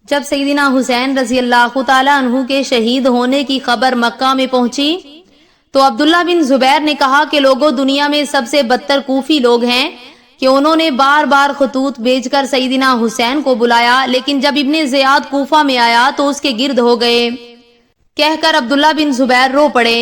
جب سیدنا حسین رضی اللہ تعالیٰ عنہ کے شہید ہونے کی خبر مکہ میں پہنچی تو عبداللہ بن زبیر نے کہا کہ لوگوں، دنیا میں سب سے بدتر کوفی لوگ ہیں کہ انہوں نے بار بار خطوط بھیج کر سیدنا حسین کو بلایا، لیکن جب ابن زیاد کوفہ میں آیا تو اس کے گرد ہو گئے۔ کہہ کر عبداللہ بن زبیر رو پڑے۔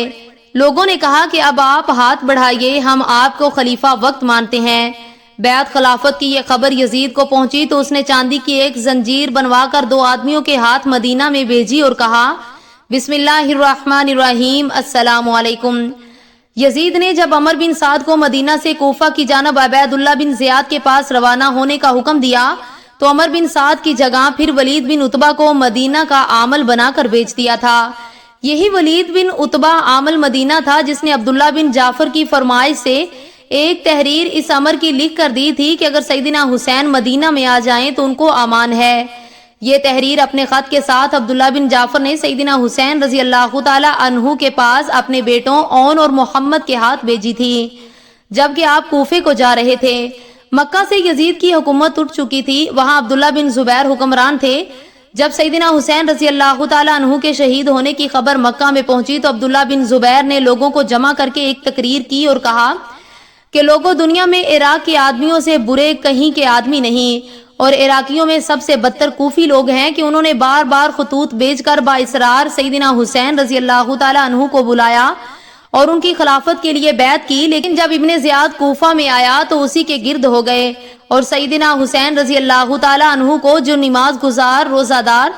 لوگوں نے کہا کہ اب آپ ہاتھ بڑھائیے، ہم آپ کو خلیفہ وقت مانتے ہیں۔ بیعت خلافت کی یہ خبر یزید کو پہنچی تو اس نے چاندی کی ایک زنجیر بنوا کر 2 آدمیوں کے ہاتھ مدینہ میں بھیجی اور کہا، بسم اللہ الرحمن الرحیم، السلام علیکم۔ یزید نے جب عمر بن سعد کو مدینہ سے کوفہ کی جانب عبید اللہ بن زیاد کے پاس روانہ ہونے کا حکم دیا تو عمر بن سعد کی جگہ پھر ولید بن عتبہ کو مدینہ کا عامل بنا کر بھیج دیا تھا۔ یہی ولید بن عتبہ عامل مدینہ تھا جس نے عبداللہ بن جعفر کی فرمائش سے ایک تحریر اس امر کی لکھ کر دی تھی کہ اگر سیدنا حسین مدینہ میں آ جائیں تو ان کو امان ہے۔ یہ تحریر اپنے خط کے ساتھ عبداللہ بن جعفر نے سیدنا حسین رضی اللہ تعالی عنہ کے پاس اپنے بیٹوں اون اور محمد کے ہاتھ بھیجی تھی جبکہ آپ کوفے کو جا رہے تھے۔ مکہ سے یزید کی حکومت اٹھ چکی تھی، وہاں عبداللہ بن زبیر حکمران تھے۔ جب سیدنا حسین رضی اللہ تعالی عنہ کے شہید ہونے کی خبر مکہ میں پہنچی تو عبداللہ بن زبیر نے لوگوں کو جمع کر کے ایک تقریر کی اور کہا کہ لوگوں، دنیا میں عراق کے آدمیوں سے برے کہیں کے آدمی نہیں، اور عراقیوں میں سب سے بدتر کوفی لوگ ہیں کہ انہوں نے بار بار خطوط بھیج کر بااصرار سیدنا حسین رضی اللہ تعالی عنہ کو بلایا اور ان کی خلافت کے لیے بیعت کی، لیکن جب ابن زیاد کوفہ میں آیا تو اسی کے گرد ہو گئے اور سیدنا حسین رضی اللہ تعالی عنہ کو، جو نماز گزار، روزہ دار،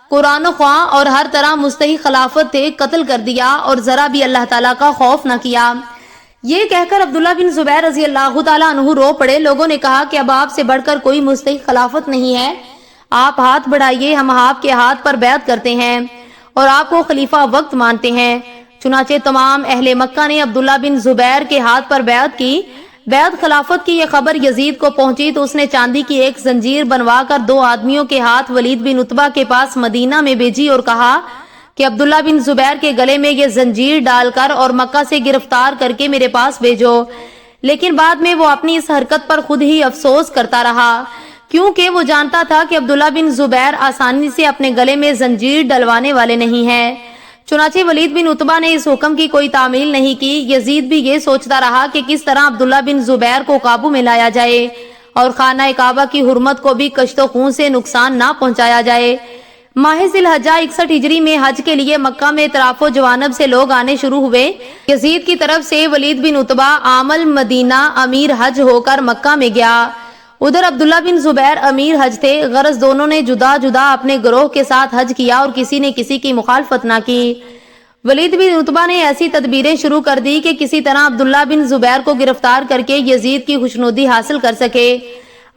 قرآن خواں اور ہر طرح مستحق خلافت تھے، قتل کر دیا اور ذرا بھی اللہ تعالیٰ کا خوف نہ کیا۔ یہ کہہ کر عبداللہ بن زبیر رضی اللہ تعالیٰ عنہ رو پڑے۔ لوگوں نے کہا کہ اب آپ سے بڑھ کر کوئی مستحق خلافت نہیں ہے، آپ ہاتھ بڑھائیے، ہم آپ کے ہاتھ پر بیعت کرتے ہیں اور آپ کو خلیفہ وقت مانتے ہیں۔ چنانچہ تمام اہل مکہ نے عبداللہ بن زبیر کے ہاتھ پر بیعت کی۔ بیعت خلافت کی یہ خبر یزید کو پہنچی تو اس نے چاندی کی ایک زنجیر بنوا کر 2 آدمیوں کے ہاتھ ولید بن عتبہ کے پاس مدینہ میں بھیجی اور کہا کہ عبداللہ بن زبیر کے گلے میں یہ زنجیر ڈال کر اور مکہ سے گرفتار کر کے میرے پاس بھیجو۔ لیکن بعد میں وہ اپنی اس حرکت پر خود ہی افسوس کرتا رہا، کیونکہ وہ جانتا تھا کہ عبداللہ بن زبیر آسانی سے اپنے گلے میں زنجیر ڈلوانے والے نہیں ہیں۔ چنانچہ ولید بن عتبہ نے اس حکم کی کوئی تعمیل نہیں کی۔ یزید بھی یہ سوچتا رہا کہ کس طرح عبداللہ بن زبیر کو قابو میں لایا جائے اور خانہ کعبہ کی حرمت کو بھی کشت و خون سے نقصان نہ پہنچایا جائے۔ ماہ ذی الحجہ 61 ہجری میں حج کے لیے مکہ میں اطراف و جوانب سے لوگ آنے شروع ہوئے۔ یزید کی طرف سے ولید بن عتبہ عامل مدینہ امیر حج ہو کر مکہ میں گیا۔ ادھر عبداللہ بن زبیر امیر حج تھے، غرض دونوں نے جدا جدا اپنے گروہ کے ساتھ حج کیا اور کسی نے کسی کی مخالفت نہ کی۔ ولید بن عتبہ نے ایسی تدبیریں شروع کر دی کہ کسی طرح عبداللہ بن زبیر کو گرفتار کر کے یزید کی خوشنودی حاصل کر سکے۔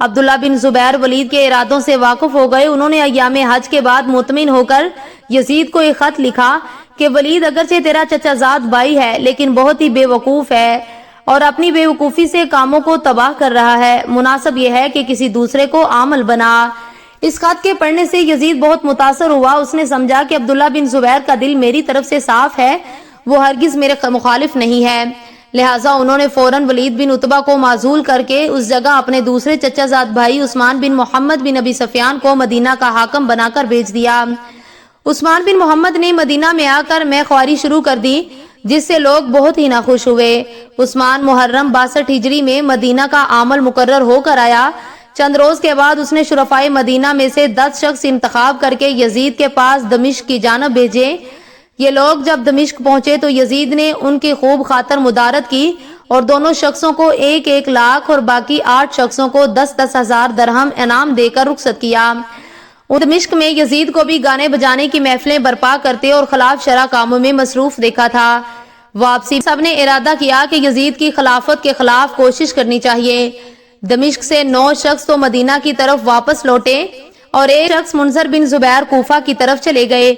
عبداللہ بن زبیر ولید کے ارادوں سے واقف ہو گئے۔ انہوں نے ایام حج کے بعد مطمئن ہو کر یزید کو ایک خط لکھا کہ ولید اگرچہ تیرا چچا زاد بھائی ہے لیکن بہت ہی بے وقوف ہے اور اپنی بے وقوفی سے کاموں کو تباہ کر رہا ہے، مناسب یہ ہے کہ کسی دوسرے کو عامل بنا۔ اس خط کے پڑھنے سے یزید بہت متاثر ہوا۔ اس نے سمجھا کہ عبداللہ بن زبیر کا دل میری طرف سے صاف ہے، وہ ہرگز میرے مخالف نہیں ہے، لہٰذا انہوں نے فوراً ولید بن عتبہ کو معزول کر کے اس جگہ اپنے دوسرے چچا زاد بھائی عثمان بن محمد بن ابی سفیان کو مدینہ کا حاکم بنا کر بھیج دیا۔ عثمان بن محمد نے مدینہ میں آ کر میں خواری شروع کر دی، جس سے لوگ بہت ہی ناخوش ہوئے۔ عثمان محرم 62 ہجری میں مدینہ کا عامل مقرر ہو کر آیا۔ چند روز کے بعد اس نے شرفائے مدینہ میں سے 10 شخص انتخاب کر کے یزید کے پاس دمشق کی جانب بھیجے۔ یہ لوگ جب دمشق پہنچے تو یزید نے ان کی خوب خاطر مدارت کی اور دونوں شخصوں کو 1-1 لاکھ اور باقی 8 شخصوں کو 10-10 ہزار درہم انعام دے کر رخصت کیا۔ دمشق میں یزید کو بھی گانے بجانے کی محفلیں برپا کرتے اور خلاف شرع کاموں میں مصروف دیکھا تھا۔ واپسی سب نے ارادہ کیا کہ یزید کی خلافت کے خلاف کوشش کرنی چاہیے۔ دمشق سے 9 شخص تو مدینہ کی طرف واپس لوٹے اور 1 شخص منذر بن زبیر کوفہ کی طرف چلے گئے،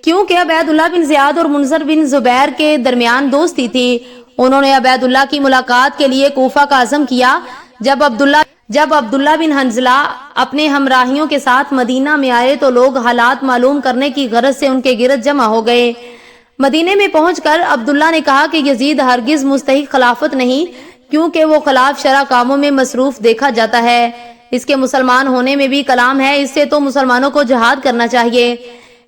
کیونکہ عبید اللہ بن زیاد اور منذر بن زبیر کے درمیان دوستی تھی۔ انہوں نے عبید اللہ کی ملاقات کے لیے کوفہ کا عزم کیا۔ جب عبداللہ بن حنظلہ اپنے ہمراہیوں کے ساتھ مدینہ میں آئے تو لوگ حالات معلوم کرنے کی غرض سے ان کے گرد جمع ہو گئے۔ مدینے میں پہنچ کر عبداللہ نے کہا کہ یزید ہرگز مستحق خلافت نہیں، کیونکہ وہ خلاف شرع کاموں میں مصروف دیکھا جاتا ہے۔ اس کے مسلمان ہونے میں بھی کلام ہے، اس سے تو مسلمانوں کو جہاد کرنا چاہیے۔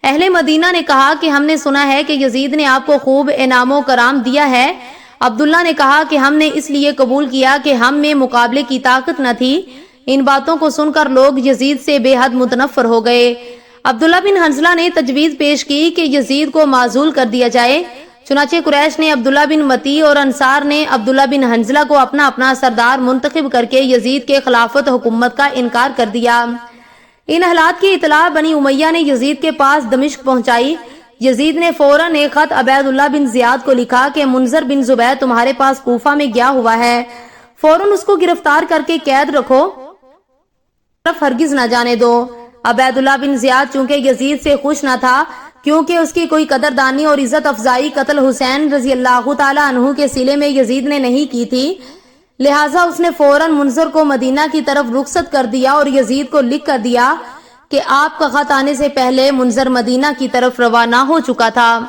اہل مدینہ نے کہا کہ ہم نے سنا ہے کہ یزید نے آپ کو خوب انعام و کرام دیا ہے۔ عبداللہ نے کہا کہ ہم نے اس لیے قبول کیا کہ ہم میں مقابلے کی طاقت نہ تھی۔ ان باتوں کو سن کر لوگ یزید سے بے حد متنفر ہو گئے۔ عبداللہ بن حنظلہ نے تجویز پیش کی کہ یزید کو معزول کر دیا جائے۔ چنانچہ قریش نے عبداللہ بن متی اور انصار نے عبداللہ بن حنظلہ کو اپنا اپنا سردار منتخب کر کے یزید کے خلافت حکومت کا انکار کر دیا۔ ان حالات کی اطلاع بنی امیہ نے یزید کے پاس دمشق پہنچائی۔ یزید نے فوراً ایک خط عبید اللہ بن زیاد کو لکھا کہ منذر بن زبیر تمہارے پاس کوفہ میں گیا ہوا ہے، فوراً اس کو گرفتار کر کے قید رکھو، ہرگز نہ جانے دو۔ عبید اللہ بن زیاد چونکہ یزید سے خوش نہ تھا، کیونکہ اس کی کوئی قدردانی اور عزت افزائی قتل حسین رضی اللہ تعالی عنہ کے صلے میں یزید نے نہیں کی تھی، لہٰذا اس نے فوراً منذر کو مدینہ کی طرف رخصت کر دیا اور یزید کو لکھ کر دیا کہ آپ کا خط آنے سے پہلے منذر مدینہ کی طرف روانہ ہو چکا تھا۔